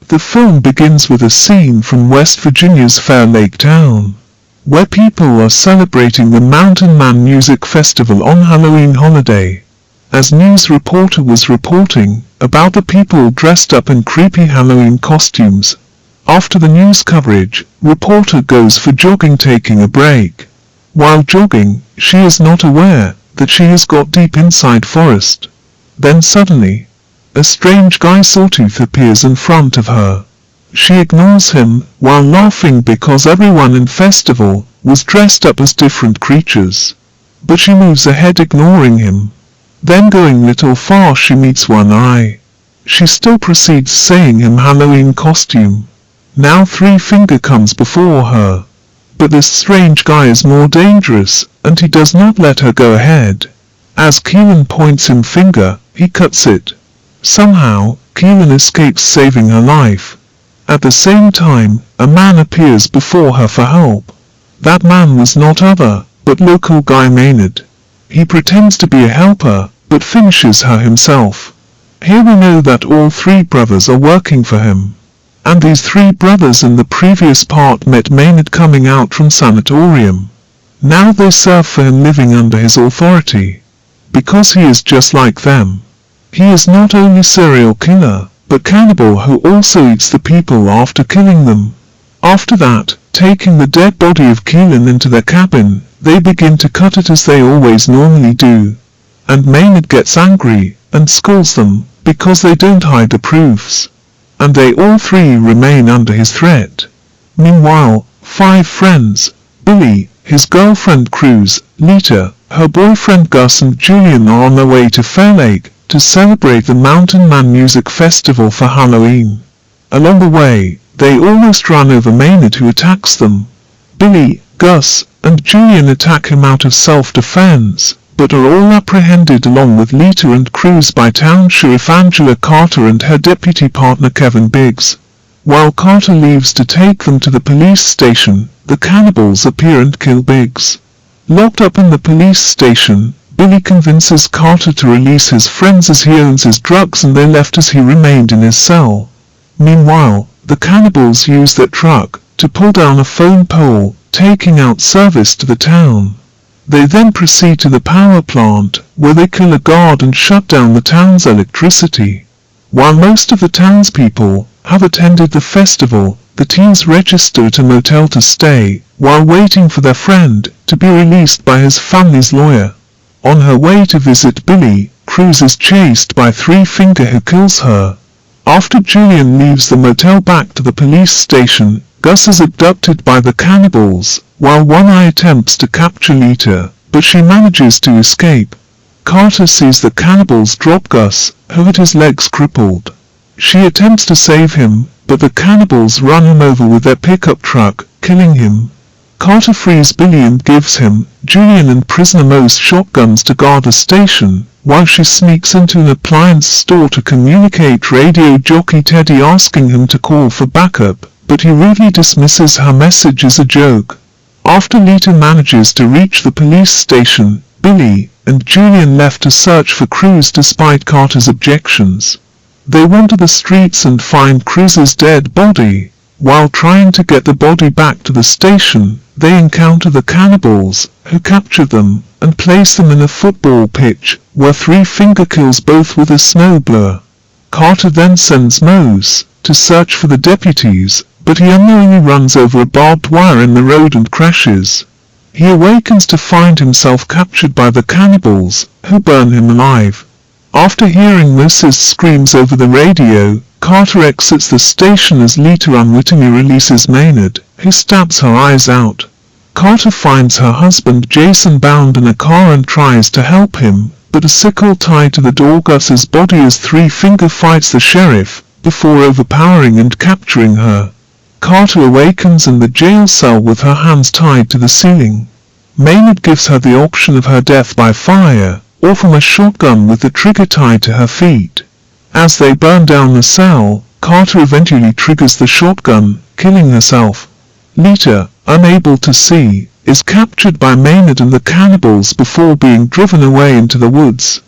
The film begins with a scene from West Virginia's Fair Lake town, where people are celebrating the Mountain Man Music Festival on Halloween holiday. As news reporter was reporting about the people dressed up in creepy Halloween costumes. After the news coverage, reporter goes for jogging, taking a break. While jogging, she is not aware that she has got deep inside forest. Then suddenly, a strange guy sawtooth appears in front of her. She ignores him while laughing because everyone in festival was dressed up as different creatures. But she moves ahead ignoring him. Then going little far she meets one eye. She still proceeds saying him Halloween costume. Now Three Finger comes before her. But this strange guy is more dangerous, and he does not let her go ahead. As Keelan points him finger, he cuts it. Somehow, Keelan escapes, saving her life. At the same time, a man appears before her for help. That man was not other, but local guy Maynard. He pretends to be a helper, but finishes her himself. Here we know that all three brothers are working for him. And these three brothers in the previous part met Maynard coming out from sanatorium. Now they serve for him, living under his authority. Because he is just like them. He is not only serial killer, but cannibal who also eats the people after killing them. After that, taking the dead body of Keelan into their cabin, they begin to cut it as they always normally do. And Maynard gets angry and scolds them because they don't hide the proofs. And they all three remain under his threat. Meanwhile, 5 friends, Billy, his girlfriend Cruz, Lita, her boyfriend Gus and Julian are on their way to Fair Lake to celebrate the Mountain Man Music Festival for Halloween. Along the way, they almost run over Maynard, who attacks them. Billy, Gus, and Julian attack him out of self-defense, but are all apprehended along with Lita and Cruz by Town Sheriff Angela Carter and her deputy partner Kevin Biggs. While Carter leaves to take them to the police station, the cannibals appear and kill Biggs. Locked up in the police station, Billy convinces Carter to release his friends as he owns his drugs, and they left as he remained in his cell. Meanwhile, the cannibals use their truck to pull down a phone pole, taking out service to the town. They then proceed to the power plant, where they kill a guard and shut down the town's electricity. While most of the townspeople have attended the festival, the teens register at a motel to stay, while waiting for their friend to be released by his family's lawyer. On her way to visit Billy, Cruz is chased by Three Finger, who kills her. After Julian leaves the motel back to the police station, Gus is abducted by the cannibals, while One Eye attempts to capture Lita, but she manages to escape. Carter sees the cannibals drop Gus, who had his legs crippled. She attempts to save him, but the cannibals run him over with their pickup truck, killing him. Carter frees Billy and gives him, Julian and prisoner Mo's shotguns to guard the station, while she sneaks into an appliance store to communicate radio jockey Teddy, asking him to call for backup, but he rudely dismisses her message as a joke. After Lita manages to reach the police station, Billy and Julian left to search for Cruz despite Carter's objections. They wander the streets and find Cruz's dead body. While trying to get the body back to the station, they encounter the cannibals, who capture them and place them in a football pitch, where Three Finger kills both with a snowblower. Carter then sends Mose to search for the deputies, but he unknowingly runs over a barbed wire in the road and crashes. He awakens to find himself captured by the cannibals, who burn him alive. After hearing Mose's screams over the radio, Carter exits the station as Lita unwittingly releases Maynard, who stabs her eyes out. Carter finds her husband Jason bound in a car and tries to help him, but a sickle tied to the door Gus's body as Three Finger fights the sheriff, before overpowering and capturing her. Carter awakens in the jail cell with her hands tied to the ceiling. Maynard gives her the option of her death by fire, or from a shotgun with the trigger tied to her feet. As they burn down the cell, Carter eventually triggers the shotgun, killing herself. Lita, unable to see, is captured by Maynard and the cannibals before being driven away into the woods.